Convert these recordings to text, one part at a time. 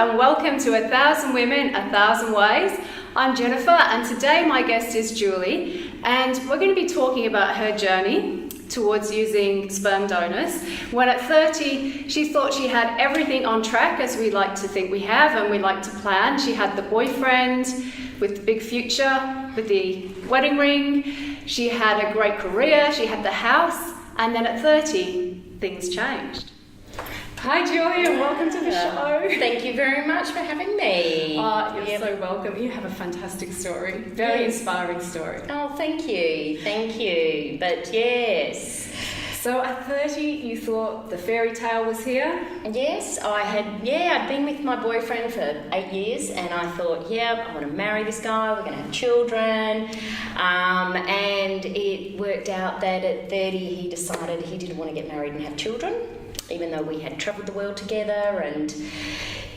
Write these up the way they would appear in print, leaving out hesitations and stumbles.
and welcome to 1,000 Women, 1,000 Ways. I'm Jennifer and today my guest is Julie, and we're going to be talking about her journey towards using sperm donors. When at 30, she thought she had everything on track, as we like to think we have and we like to plan. She had the boyfriend with the big future, with the wedding ring. She had a great career, she had the house, and then at 30, things changed. Hi Julie, and welcome to the show. Thank you very much for having me. You're so welcome. You have a fantastic story, very inspiring story. Oh, thank you. But yes. So at 30, you thought the fairy tale was here? Yes, I'd been with my boyfriend for 8 years and I thought, I want to marry this guy, we're going to have children. And it worked out that at 30 he decided he didn't want to get married and have children, even though we had travelled the world together, and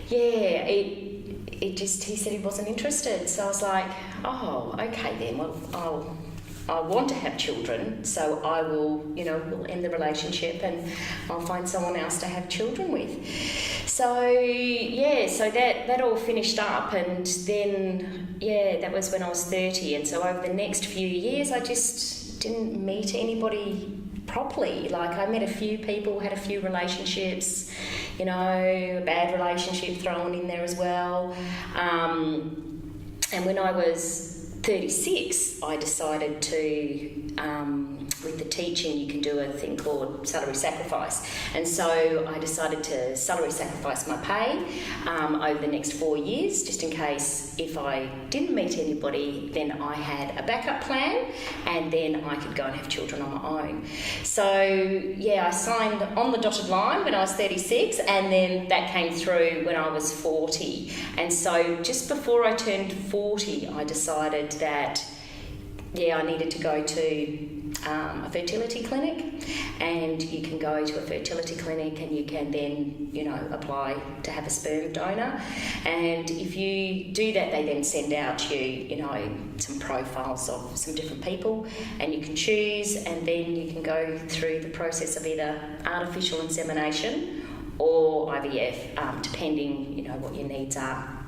he said he wasn't interested. So I was like, oh, okay then, well, I want to have children, so I will, we'll end the relationship and I'll find someone else to have children with. So that all finished up, and then, that was when I was 30, and so over the next few years I just didn't meet anybody properly. Like, I met a few people, had a few relationships, a bad relationship thrown in there as well. And when I was 36, I decided to, with the teaching, you can do a thing called salary sacrifice. And so I decided to salary sacrifice my pay over the next 4 years, just in case if I didn't meet anybody, then I had a backup plan and then I could go and have children on my own. So, I signed on the dotted line when I was 36, and then that came through when I was 40. And so just before I turned 40, I decided that I needed to go to a fertility clinic, and you can go to a fertility clinic and you can then apply to have a sperm donor, and if you do that they then send out you some profiles of some different people, and you can choose, and then you can go through the process of either artificial insemination or IVF, depending what your needs are.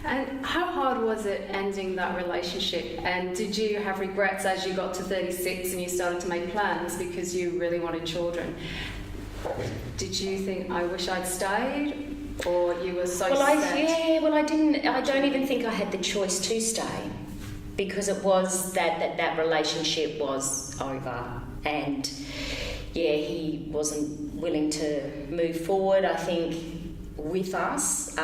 And how hard was it ending that relationship? And did you have regrets as you got to 36 and you started to make plans because you really wanted children? Did you think, I wish I'd stayed? Or you were so sad? I didn't. I don't even think I had the choice to stay, because it was that relationship was over, and he wasn't willing to move forward, I think, with us.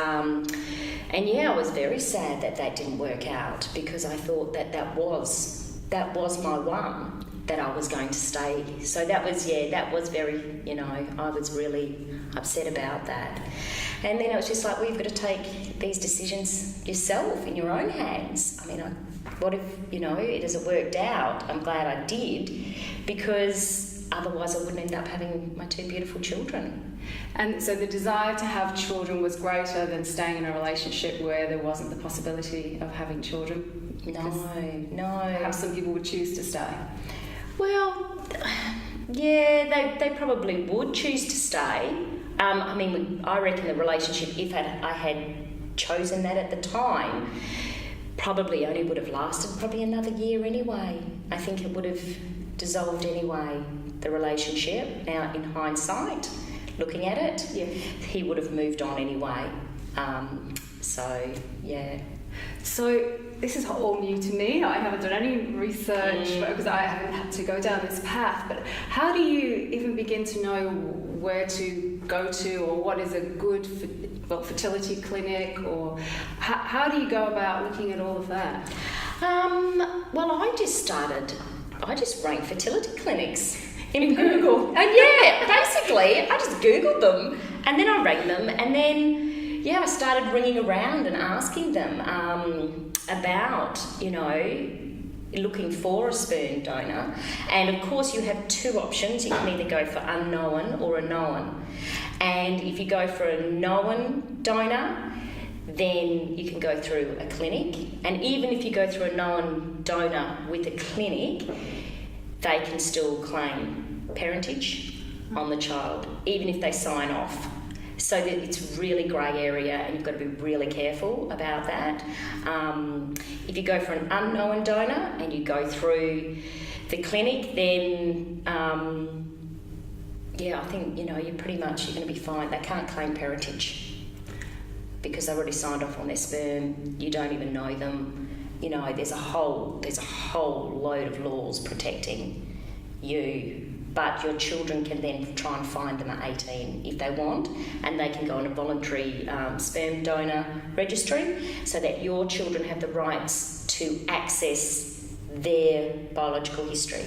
And I was very sad that didn't work out, because I thought that was my one, that I was going to stay. So that was very, I was really upset about that. And then it was just like, well, you've got to take these decisions yourself in your own hands. I mean, what if, it hasn't worked out? I'm glad I did, because otherwise I wouldn't end up having my two beautiful children. And so the desire to have children was greater than staying in a relationship where there wasn't the possibility of having children? No. Perhaps some people would choose to stay. Well, they probably would choose to stay. I reckon the relationship, if I had chosen that at the time, probably only would have lasted probably another year anyway. I think it would have dissolved anyway, the relationship. Now, in hindsight, looking at it, he would have moved on anyway. So this is all new to me. I haven't done any research because I haven't had to go down this path. But how do you even begin to know where to go to, or what is a good fertility clinic, or how do you go about looking at all of that? I just rang fertility clinics in Google. And basically, I just Googled them, and then I rang them, and then, I started ringing around and asking them about, looking for a sperm donor. And of course, you have two options. You can either go for unknown or a known. And if you go for a known donor, then you can go through a clinic. And even if you go through a known donor with a clinic, they can still claim parentage on the child, even if they sign off. So that it's really grey area, and you've got to be really careful about that. If you go for an unknown donor and you go through the clinic, then I think you're going to be fine. They can't claim parentage because they've already signed off on their sperm. You don't even know them. There's a whole load of laws protecting you. But your children can then try and find them at 18 if they want, and they can go on a voluntary sperm donor registry so that your children have the rights to access their biological history.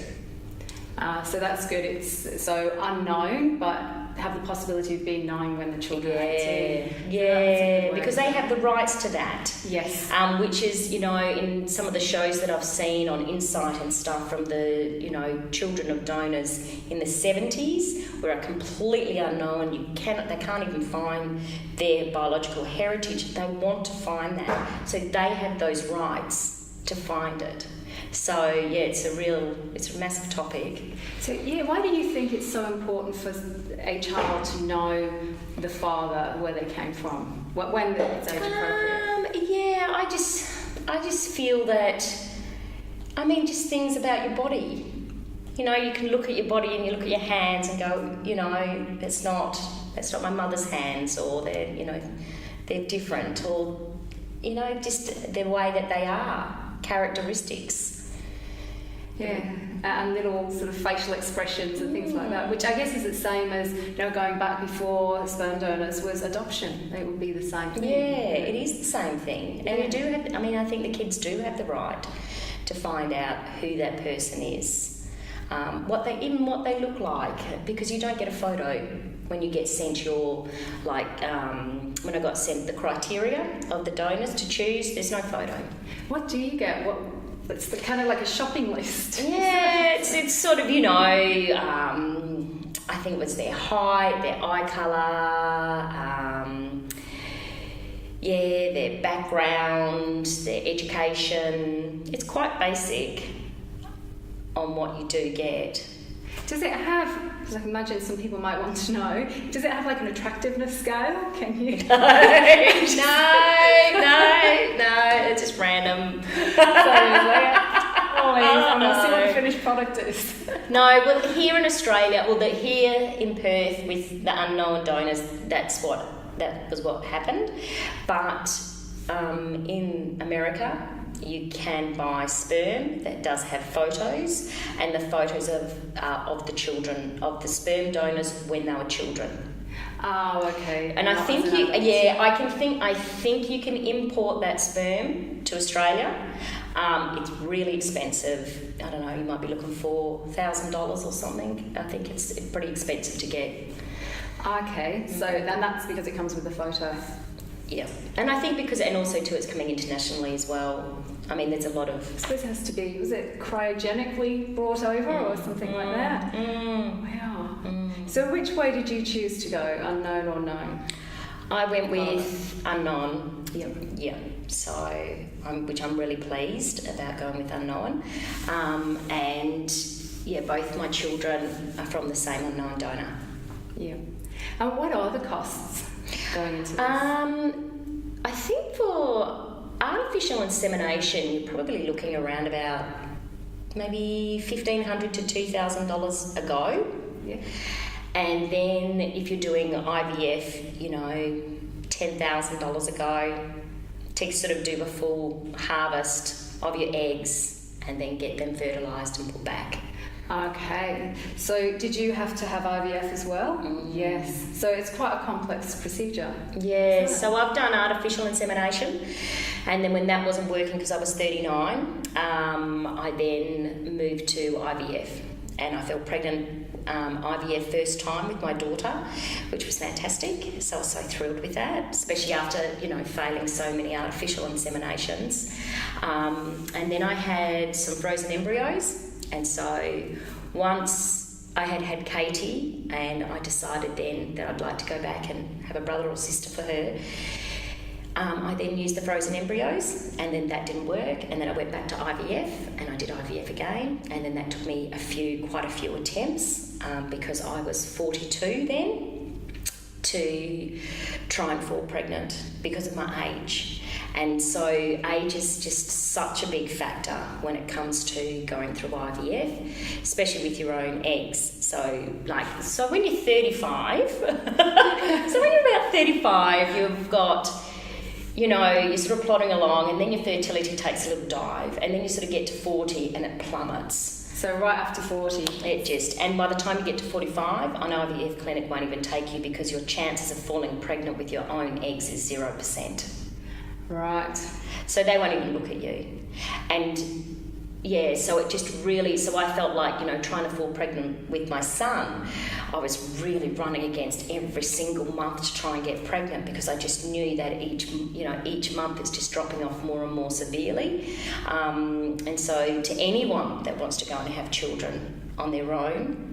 So that's good. It's so unknown, but have the possibility of being known when the children are 18. Yeah, because they have the rights to that. Yes. Which is, in some of the shows that I've seen on Insight and stuff from the, children of donors in the 70s were completely unknown. They can't even find their biological heritage. They want to find that. So they have those rights to find it. So it's a massive topic. So why do you think it's so important for a child to know the father, where they came from, when it's age appropriate? I just feel that, just things about your body. You can look at your body and you look at your hands and go, that's not my mother's hands, or they're different, or just the way that they are, characteristics. Yeah, and little sort of facial expressions and things like that, which I guess is the same as, going back before sperm donors was adoption. It would be the same thing. Yeah, it is the same thing. And we do have, I think the kids do have the right to find out who that person is, what they look like, because you don't get a photo when you get sent your, when I got sent the criteria of the donors to choose, there's no photo. What do you get? It's kind of like a shopping list. Yeah, it's sort of, I think it was their height, their eye colour, their background, their education. It's quite basic on what you do get. Does it have, because I can imagine some people might want to know, does it have an attractiveness scale? Can you? No, it's just random. I'm going to see what the finished product is. No, well, here in Australia, here in Perth with the unknown donors, that was what happened. But in America, you can buy sperm that does have photos, and the photos of the children, of the sperm donors when they were children. Oh, okay. And I think I think you can import that sperm to Australia. It's really expensive. I don't know, you might be looking for $1,000 or something. I think it's pretty expensive to get. Okay, so then that's because it comes with a photo. Yeah, and I think and also too, it's coming internationally as well. There's a lot of... I suppose it has to be, was it cryogenically brought over or something like that? Wow. So which way did you choose to go, unknown or known? I went with unknown. Yeah. So, which I'm really pleased about going with unknown. Both my children are from the same unknown donor. Yeah. And what are the costs going into this? I think for artificial insemination, you're probably looking around about maybe $1,500 to $2,000 a go. Yeah. And then if you're doing IVF, $10,000 a go to sort of do a full harvest of your eggs and then get them fertilised and put back. Okay, so did you have to have IVF as well? Yes, so it's quite a complex procedure. Yeah, so I've done artificial insemination, and then when that wasn't working because I was 39, I then moved to IVF, and I fell pregnant IVF first time with my daughter, which was fantastic. So I was so thrilled with that, especially after failing so many artificial inseminations. And then I had some frozen embryos. And so once I had Katie, and I decided then that I'd like to go back and have a brother or sister for her, I then used the frozen embryos, and then that didn't work, and then I went back to IVF, and I did IVF again, and then that took me quite a few attempts, because I was 42 then, to try and fall pregnant because of my age. And so age is just such a big factor when it comes to going through IVF, especially with your own eggs. So when you're 35, so when you're about 35, you've got, you're sort of plodding along, and then your fertility takes a little dive, and then you sort of get to 40 and it plummets. So right after 40. And by the time you get to 45, an IVF clinic won't even take you because your chances of falling pregnant with your own eggs is 0%. Right. So they won't even look at you. And so it just really, so I felt like, trying to fall pregnant with my son, I was really running against every single month to try and get pregnant, because I just knew that each month it's just dropping off more and more severely. And so to anyone that wants to go and have children on their own,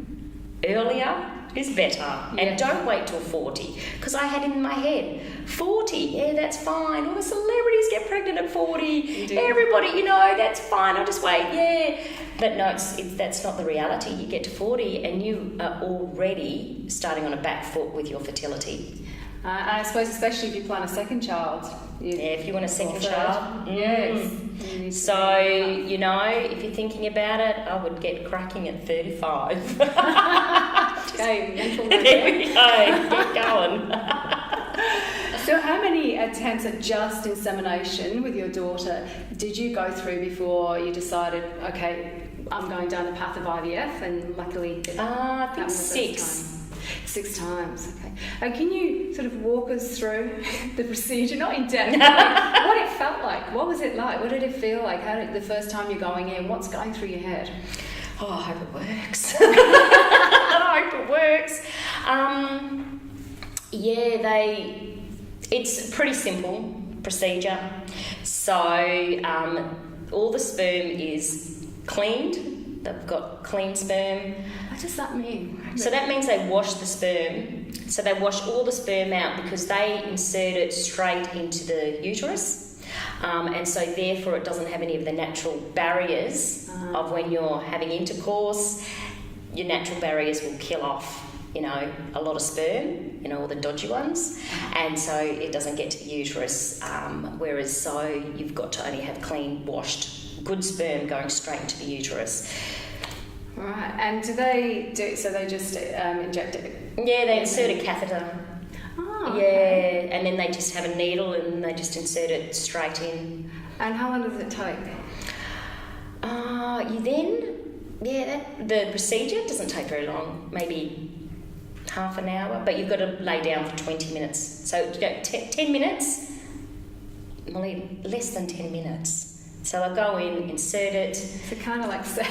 earlier is better. Yeah. And don't wait till 40, because I had in my head 40, yeah, that's fine, all the celebrities get pregnant at 40, everybody, that's fine, I'll just wait, yeah. But no, that's not the reality. You get to 40 and you are already starting on a back foot with your fertility. I suppose especially if you plan a second child. If you want a second child. Yes. So, if you're thinking about it, I would get cracking at 35. Okay, mental There we go, get going. So how many attempts at just insemination with your daughter did you go through before you decided, okay, I'm going down the path of IVF, and luckily I think 6. 6 times, okay. And can you sort of walk us through the procedure, not in depth, but what it felt like? What was it like? What did it feel like? How did the first time you're going in? What's going through your head? Oh, I hope it works. I hope it works. It's a pretty simple procedure. So all the sperm is cleaned. They've got clean sperm. What does that mean? So that means they wash the sperm. So they wash all the sperm out, because they insert it straight into the uterus. And so therefore it doesn't have any of the natural barriers of when you're having intercourse. Your natural barriers will kill off, a lot of sperm, all the dodgy ones. And so it doesn't get to the uterus. Whereas so you've got to only have clean, washed, good sperm going straight into the uterus. Right. And do they just inject it? Yeah, they insert a catheter. Oh, Yeah, okay. and then they just have a needle and they just insert it straight in. And how long does it take? The procedure doesn't take very long, maybe half an hour, but you've got to lay down for 20 minutes. So 10 minutes, less than 10 minutes. So I go in, insert it. So kind of like sex.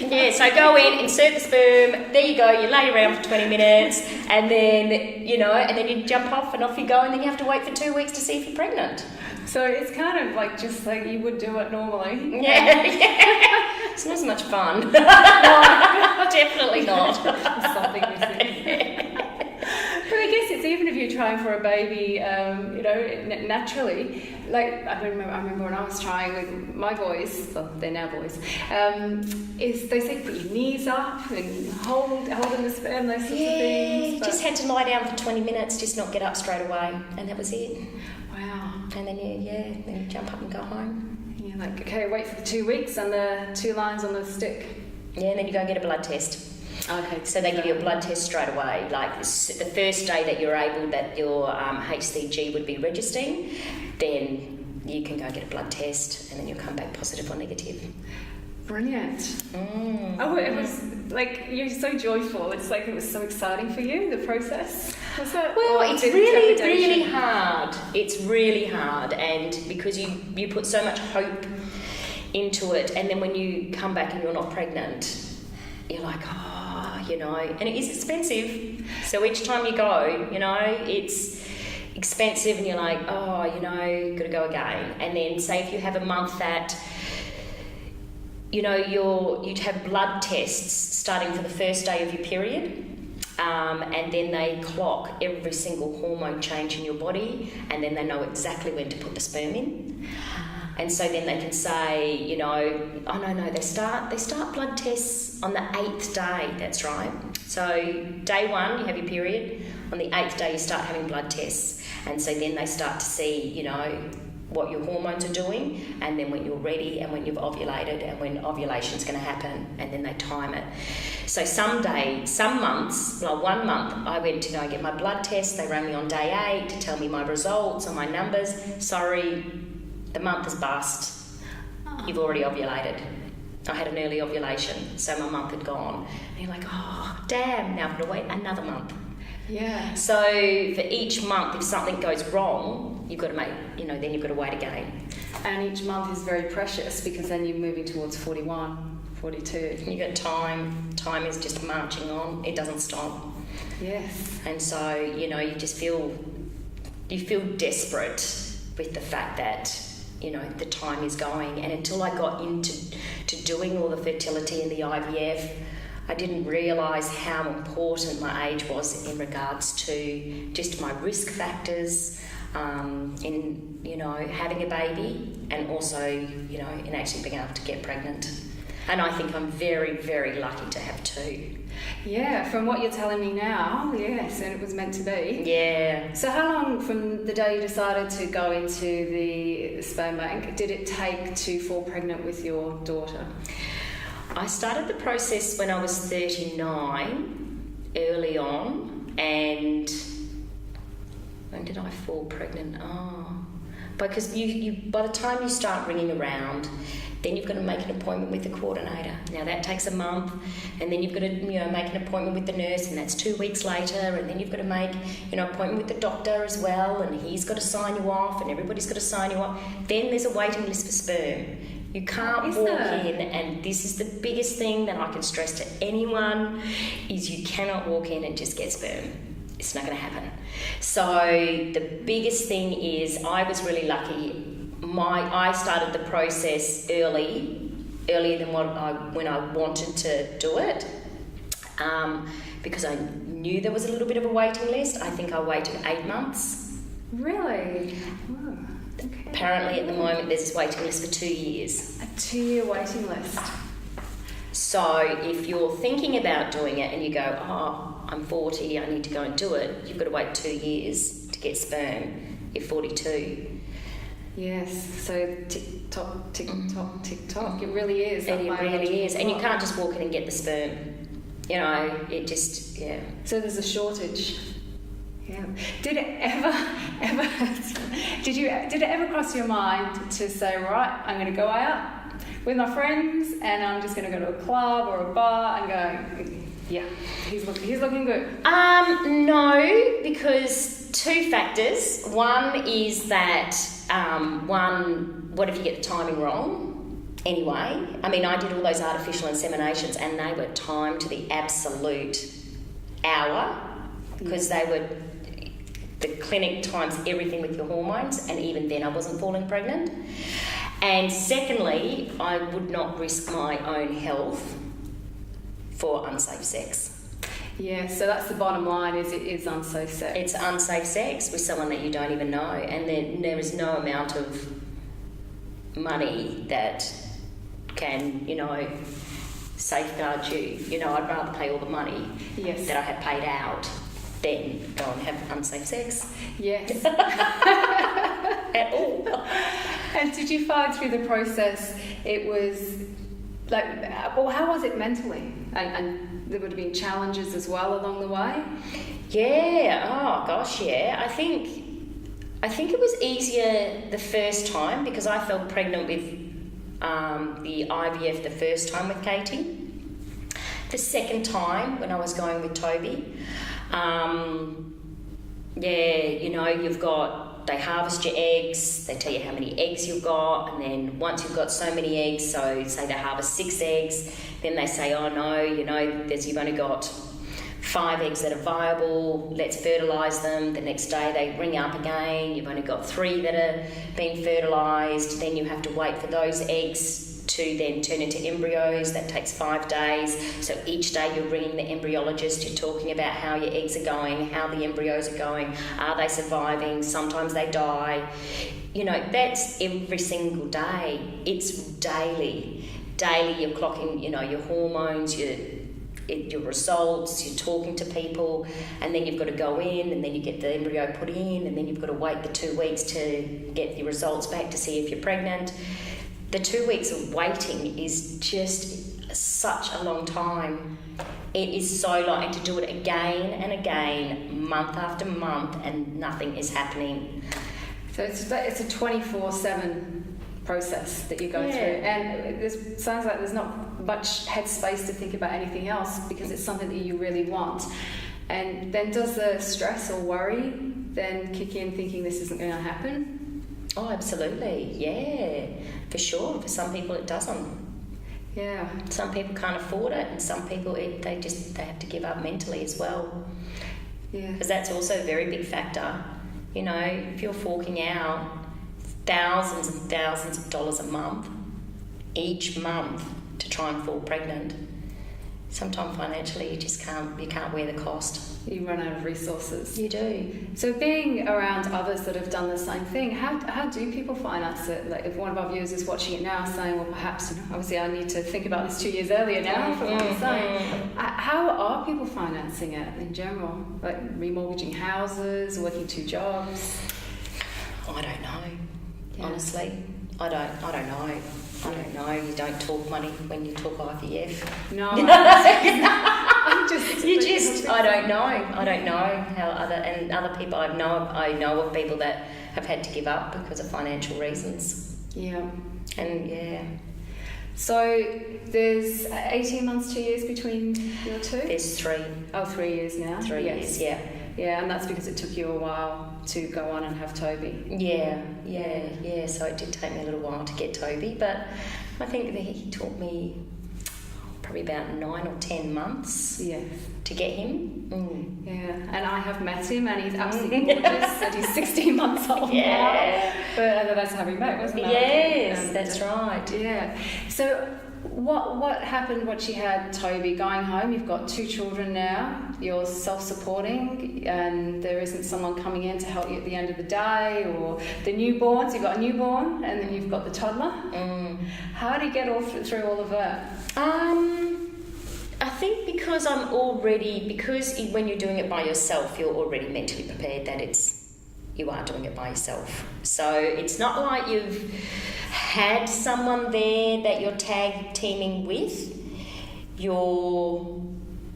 Yeah, so I go in, insert the sperm, there you go, you lay around for 20 minutes, and then, and then you jump off and off you go, and then you have to wait for 2 weeks to see if you're pregnant. So it's kind of like just like you would do it normally. Yeah. It's not as much fun. No, definitely not. Something missing. But I guess it's even if you're trying for a baby, naturally. Like I remember when I was trying with my boys. Well, they're now boys. Is they say put your knees up and holding the sperm, those sorts of things. Just had to lie down for 20 minutes, just not get up straight away, and that was it. Wow. And then then you jump up and go home. You're like, okay, wait for the 2 weeks and the 2 lines on the stick. Yeah, and then you go and get a blood test. Okay. So they give you a blood test straight away. Like the first day that your HCG would be registering, then you can go get a blood test, and then you'll come back positive or negative. Brilliant. Oh, it was like you're so joyful. It's like it was so exciting for you, the process. Was it? Well, it's really, really hard. It's really hard, and because you put so much hope into it, and then when you come back and you're not pregnant, you're like, and it is expensive. So each time you go, it's expensive, and you're like, got to go again. And then say if you have a month that, you'd have blood tests starting for the first day of your period, and then they clock every single hormone change in your body, and then they know exactly when to put the sperm in. And so then they can say, they start blood tests on the 8th day, that's right. So day 1, you have your period. On the 8th day, you start having blood tests. And so then they start to see, you know, what your hormones are doing, and then when you're ready and when you've ovulated and when ovulation's going to happen, and then they time it. So some months, like 1 month, I went to go and get my blood test. They ran me on day 8 to tell me my results or my numbers. Sorry, the month has bust. You've already ovulated. I had an early ovulation, so my month had gone. And you're like, oh, damn, now I've got to wait another month. Yeah. So for each month, if something goes wrong, you've got to then you've got to wait again. And each month is very precious because then you're moving towards 41, 42. You've got time. Time is just marching on. It doesn't stop. Yes. And so, you know, you feel desperate with the fact that, you know, the time is going. And until I got into doing all the fertility and the IVF, I didn't realise how important my age was in regards to just my risk factors in, you know, having a baby, and also, you know, in actually being able to get pregnant. And I think I'm very, very lucky to have 2. Yeah, from what you're telling me now, yes, and it was meant to be. Yeah. So how long from the day you decided to go into the sperm bank did it take to fall pregnant with your daughter? I started the process when I was 39, early on, and when did I fall pregnant? Because you by the time you start ringing around, then you've got to make an appointment with the coordinator. Now that takes a month, and then you've got to, you know, make an appointment with the nurse, and that's 2 weeks later, and then you've got to make, you know, appointment with the doctor as well, and he's got to sign you off, and everybody's got to sign you off. Then there's a waiting list for sperm. You can't walk in, and this is the biggest thing that I can stress to anyone, is you cannot walk in and just get sperm. It's not going to happen. So the biggest thing is, I was really lucky. I started the process earlier than when I wanted to do it, because I knew there was a little bit of a waiting list. I think I waited 8 months. Really? Oh, okay. Apparently, at the moment, there's this waiting list for 2 years. A 2-year waiting list. So if you're thinking about doing it and you go, oh, I'm 40, I need to go and do it, you've got to wait 2 years to get sperm. You're 42. Yes, so tick-tock, tick-tock, tick-tock. It really is. And it really is. And you can't just walk in and get the sperm. You know, it just, yeah. So there's a shortage. Yeah. Did it ever cross your mind to say, right, I'm going to go out with my friends and I'm just going to go to a club or a bar and go, yeah, he's looking good? No, because 2 factors. One is that, what if you get the timing wrong? Anyway, I mean, I did all those artificial inseminations and they were timed to the absolute hour, because the clinic times everything with your hormones, and even then I wasn't falling pregnant. And secondly, I would not risk my own health for unsafe sex. Yeah, so that's the bottom line, is it is unsafe sex. It's unsafe sex with someone that you don't even know, and then there is no amount of money that can, you know, safeguard you. You know, I'd rather pay all the money Yes. that I have paid out than go and have unsafe sex. Yes. At all. And did you find through the process it was like, well, how was it mentally? And there would have been challenges as well along the way? Yeah, oh gosh, yeah. I think it was easier the first time because I fell pregnant with the IVF the first time with Katie. The second time when I was going with Toby, you know, they harvest your eggs, they tell you how many eggs you've got, and then once you've got so many eggs, so say they harvest 6 eggs, then they say, oh no, you know, you've only got 5 eggs that are viable, let's fertilise them. The next day they ring up again, you've only got 3 that are being fertilised, then you have to wait for those eggs to then turn into embryos. That takes 5 days. So each day you're ringing the embryologist, you're talking about how your eggs are going, how the embryos are going, are they surviving, sometimes they die. You know, that's every single day. It's daily. Daily you're clocking, you know, your hormones, your results, you're talking to people, and then you've got to go in, and then you get the embryo put in, and then you've got to wait the 2 weeks to get your results back to see if you're pregnant. The 2 weeks of waiting is just such a long time. It is so long, and to do it again and again, month after month, and nothing is happening. So it's a 24/7 process that you go through, and it sounds like there's not much headspace to think about anything else because it's something that you really want. And then does the stress or worry then kick in, thinking this isn't going to happen? Oh, absolutely, yeah, for sure. For some people, it doesn't. Yeah. Some people can't afford it, and some people they have to give up mentally as well. Yeah. Because that's also a very big factor. You know, if you're forking out thousands and thousands of dollars a month, each month, to try and fall pregnant, sometimes financially you just can't wear the cost. You run out of resources. You do. So being around others that have done the same thing, how do people finance it? Like if one of our viewers is watching it now saying, well, perhaps, obviously I need to think about this 2 years earlier now for what I'm saying. How are people financing it in general? Like remortgaging houses, working 2 jobs? I don't know, honestly. I don't know. I don't know. You don't talk money when you talk IVF. No. I don't know how other people I know of people that have had to give up because of financial reasons. Yeah. And yeah. So there's 18 months, 2 years between your two? There's 3. Oh, 3 years now. 3 years, yeah. Yeah, and that's because it took you a while to go on and have Toby. Yeah. So it did take me a little while to get Toby, but I think that he took me probably about 9 or 10 months to get him. Yeah, and I have met him, and he's absolutely gorgeous, and he's 16 months old now. But that's how we met, wasn't it? Yes, that's right. Yeah. So what happened once you had Toby? Going home, you've got 2 children now, you're self-supporting, and there isn't someone coming in to help you at the end of the day, or the newborns, you've got a newborn, and then you've got the toddler. How do you get through all of that? I think because when you're doing it by yourself, you're already mentally prepared that you are doing it by yourself. So it's not like you've had someone there that you're tag teaming with,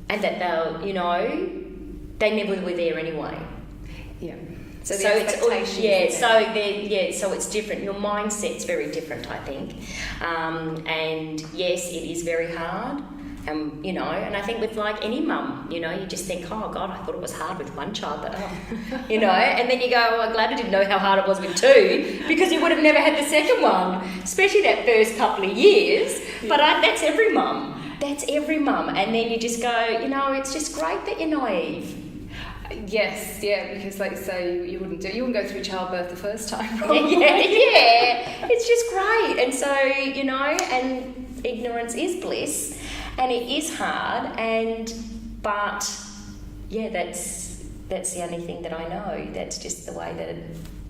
and that they never were there anyway. Yeah. So it's different. Your mindset's very different, I think. And yes, it is very hard. And I think with like any mum, you just think, oh God, I thought it was hard with one child, but and then you go, oh, I'm glad I didn't know how hard it was with 2, because you would have never had the second one, especially that first couple of years. Yeah. But that's every mum. That's every mum. And then you just go, it's just great that you're naive. Yes, yeah, because like say you wouldn't go through childbirth the first time, probably. Yeah, it's just great. And so, and ignorance is bliss. And it is hard, but that's the only thing that I know. That's just the way that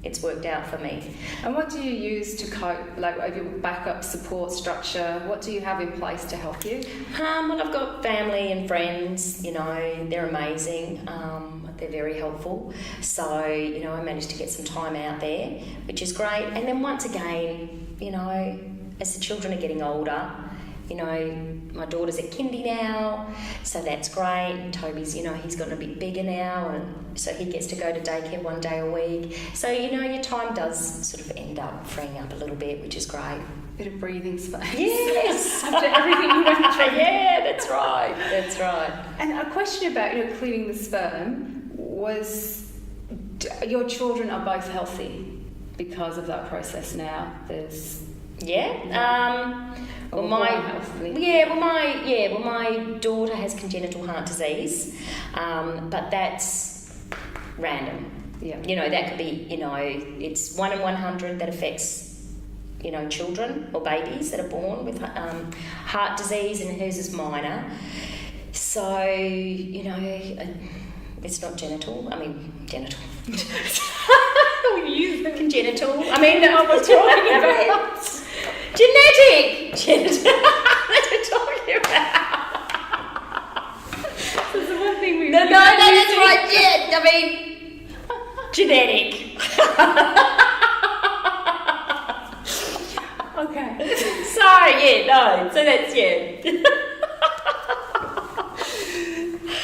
it's worked out for me. And what do you use to cope? Like your backup support structure, what do you have in place to help you? Well, I've got family and friends. They're amazing. They're very helpful. So I managed to get some time out there, which is great. And then once again, as the children are getting older. My daughter's at kindy now, so that's great. And Toby's, he's gotten a bit bigger now, and so he gets to go to daycare 1 day a week. So, your time does sort of end up freeing up a little bit, which is great. Bit of breathing space. Yes! After everything you went through. Yeah, that's right. And a question about, cleaning the sperm was, your children are both healthy because of that process now? Well, my daughter has congenital heart disease, but that's random. Yeah. That could be, it's 1 in 100 that affects, children or babies that are born with heart disease, and hers is minor. So, it's not genital. I mean, genital. Congenital. I mean, I was talking about genetic. That's what we're talking about. thing we... No, that's right, yeah. I mean, genetic. Okay. So that's,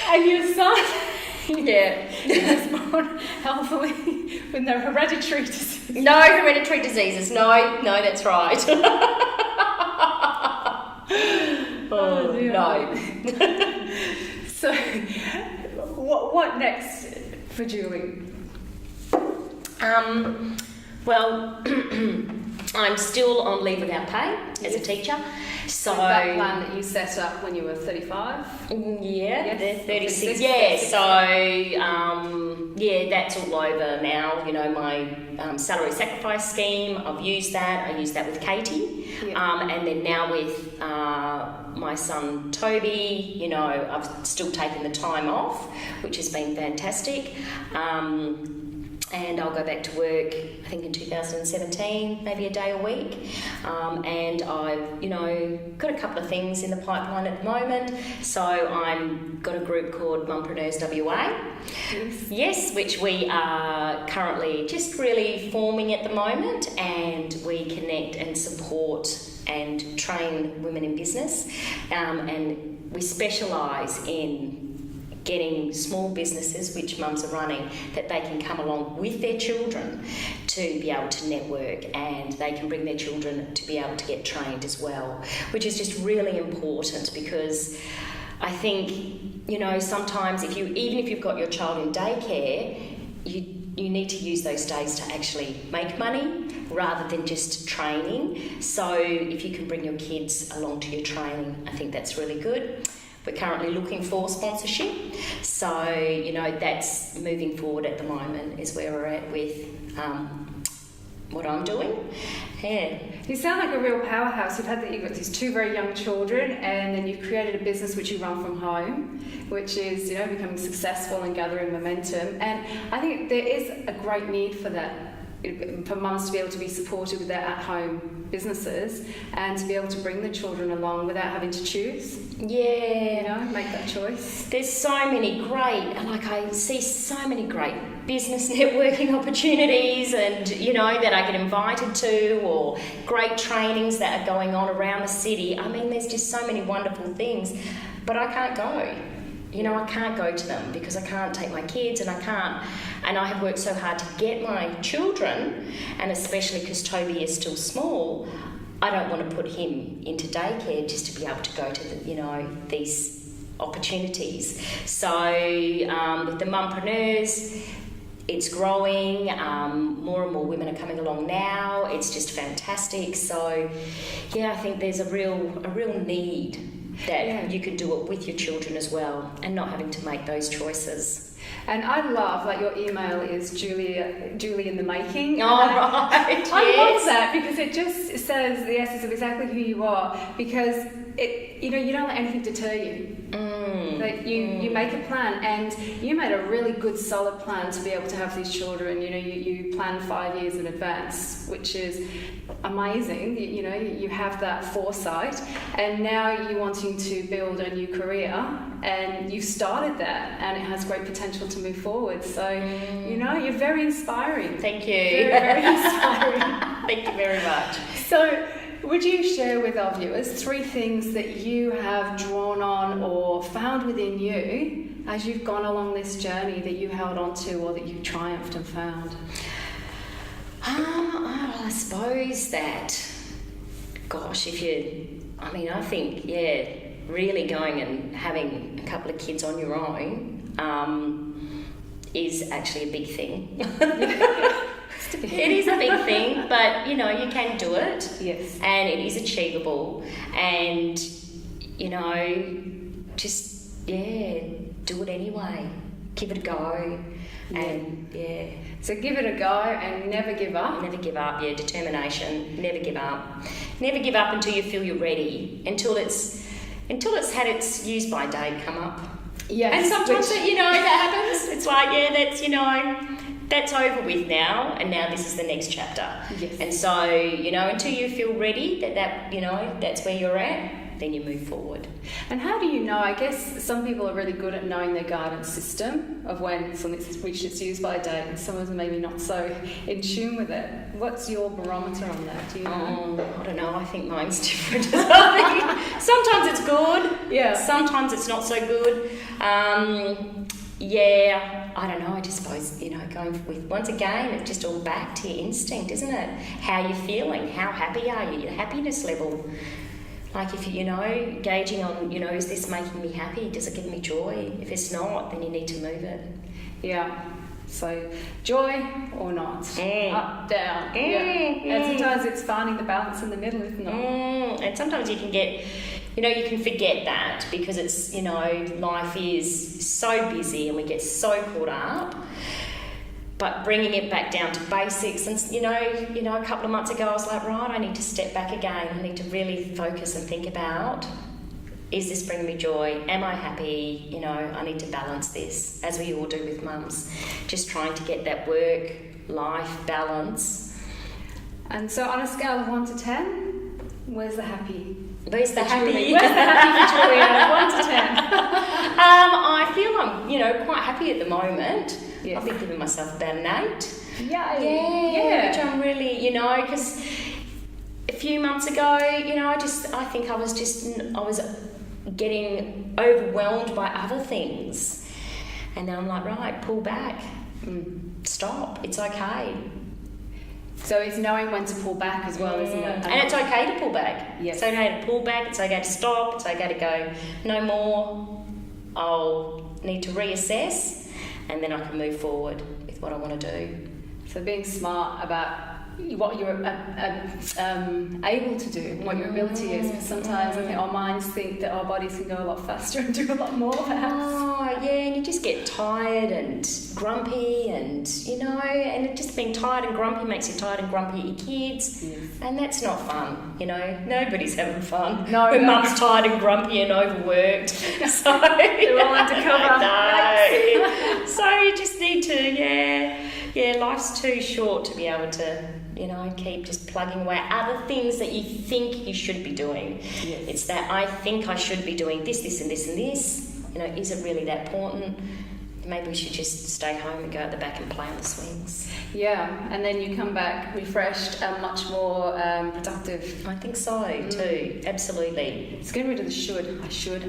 And your son yeah. was born healthily with no hereditary disease. No hereditary diseases. No, that's right. Oh, dear. No. So, what next for Julie? Well, I'm still on leave without pay as a teacher. So that plan that you set up when you were 35? Yeah, Yes. 36. 36. Yeah, so that's all over now. You know, my salary sacrifice scheme, I've used that. I used that with Katie. Yeah. And then now with my son Toby, you know, I've still taken the time off, which has been fantastic. And I'll go back to work, I think in 2017, maybe a day a week. And I've, you know, got a couple of things in the pipeline at the moment. So I'm got a group called Mumpreneurs WA. Yes, which we are currently just really forming at the moment, and we connect and support and train women in business. And we specialise in getting small businesses, which mums are running, that they can come along with their children to be able to network, and they can bring their children to be able to get trained as well, which is just really important, because I think, you know, sometimes even if you've got your child in daycare, you need to use those days to actually make money rather than just training. So if you can bring your kids along to your training, I think that's really good. We're currently looking for sponsorship, so you know that's moving forward at the moment is where we're at with what I'm doing. Yeah. You sound like a real powerhouse. You've got these two very young children, and then you've created a business which you run from home, which is, you know, becoming successful and gathering momentum. And I think there is a great need for that, for mums to be able to be supported with their at-home businesses and to be able to bring the children along without having to choose. Yeah. You know, make that choice. There's so many I see so many great business networking opportunities, and, you know, that I get invited to, or great trainings that are going on around the city. I mean, there's just so many wonderful things, but I can't go. You know, I can't go to them because I can't take my kids, and I have worked so hard to get my children, and especially because Toby is still small, I don't want to put him into daycare just to be able to go to the, you know, these opportunities. So with the Mumpreneurs, it's growing, more and more women are coming along now. It's just fantastic. So yeah, I think there's a real need that you can do it with your children as well, and not having to make those choices. And I love, like, your email is Julie in the making. Oh, right. I love that, because it just says the essence of exactly who you are, because it, you know, you don't let anything deter you. Like you make a plan, and you made a really good solid plan to be able to have these children. You know, you plan 5 years in advance, which is amazing. You know, you have that foresight, and now you're wanting to build a new career, and you've started that, and it has great potential to move forward. So, you know, you're very inspiring. Thank you. Very, very inspiring. Thank you very much. So, would you share with our viewers 3 things that you have drawn on or found within you as you've gone along this journey that you held on to, or that you triumphed and found? I suppose that, gosh, I think, really going and having a couple of kids on your own is actually a big thing. It is a big thing, but, you know, you can do it. Yes. And it is achievable. And, you know, just, do it anyway. Give it a go. And, So give it a go and never give up. Never give up, determination. Never give up. Never give up until you feel you're ready. Until it's had its use by date come up. Yes. And sometimes, that happens. It's like, that's over with now, and now this is the next chapter. Yes. And so, until you feel ready that that's where you're at, then you move forward. And how do you know? I guess some people are really good at knowing their guidance system of when something which is used by a date, and some of them maybe not so in tune with it. What's your barometer on that? Do you know? I don't know. I think mine's different. Sometimes it's good. Yeah. Sometimes it's not so good. Yeah, I don't know. I just suppose, going with, once again, it's just all back to your instinct, isn't it? How you're feeling, how happy are you, your happiness level. Like if gauging on, is this making me happy? Does it give me joy? If it's not, then you need to move it. Yeah. So joy or not, up, down. Yeah. And sometimes it's finding the balance in the middle, isn't it? And sometimes you can get, you can forget that because it's, life is so busy and we get so caught up. But bringing it back down to basics, and a couple of months ago I was like, right, I need to step back again. I need to really focus and think about, is this bringing me joy? Am I happy? I need to balance this, as we all do with mums. Just trying to get that work-life balance. And so on a scale of 1 to 10, where's the happy? Where's the happy? Where's the happy for Julia? 1 to 10. I feel I'm, quite happy at the moment. Yes. I've been giving myself about an 8. Yeah. Which I'm really, because a few months ago, I think I was getting overwhelmed by other things. And then I'm like, right, pull back. Stop. It's okay. So it's knowing when to pull back as well, isn't it? And it's okay to pull back. Yes. It's okay to pull back. It's okay to stop. It's okay to go, no more. I'll need to reassess, and then I can move forward with what I want to do. So being smart about what you're able to do, what your ability is. Because sometimes I think our minds think that our bodies can go a lot faster and do a lot more, perhaps. Oh, yeah, and you just get tired and grumpy and, and just being tired and grumpy makes you tired and grumpy at your kids. Yes. And that's not fun, Nobody's having fun. No, when mum's tired and grumpy and overworked. So they're all undercover. No. So you just need to, life's too short to be able to, keep just plugging away at other things that you think you should be doing. Yes. It's that I think I should be doing this, this and this and this. Is it really that important? Maybe we should just stay home and go at the back and play on the swings. Yeah, and then you come back refreshed and much more productive. I think so too, absolutely. It's getting rid of the should. I should.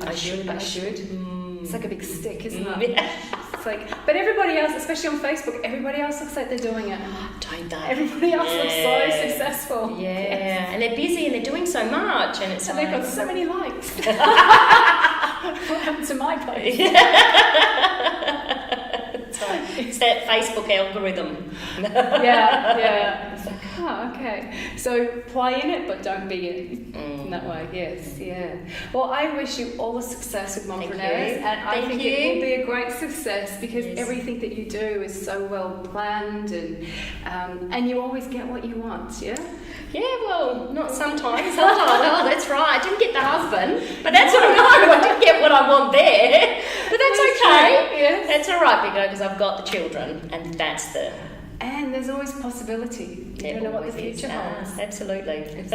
It's like a big stick, isn't it? Yeah. It's like, but everybody else, especially on Facebook, everybody else looks like they're doing it. Don't they? Everybody else looks so successful. Yeah, Yes. and they're busy and they're doing so much, and it's And they've got so many likes. What happened to my post? It's that Facebook algorithm. Yeah. It's like, okay. So play in it, but don't be in that way. Yes, yeah. Well, I wish you all the success with Mompreneurs, and I think it will be a great success because everything that you do is so well planned, and you always get what you want. Yeah. Yeah, well, not sometimes. Well, that's right. I didn't get the husband, but that's all right. I didn't get what I want there, but that's okay. Yes. That's all right because I've got the children, and that's the. And there's always possibility. You don't know what the future holds. Absolutely.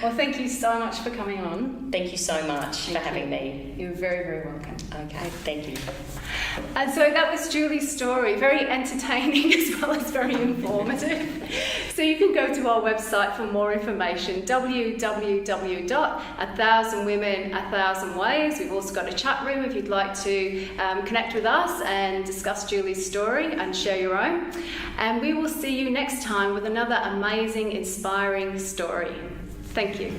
Well, thank you so much for coming on. Thank you so much for having me. You're very, very welcome. Okay, thank you. And so that was Julie's story, very entertaining as well as very informative. So you can go to our website for more information, www.1000women1000ways. We've also got a chat room if you'd like to connect with us and discuss Julie's story and share your own. And we will see you next time with another amazing, inspiring story. Thank you.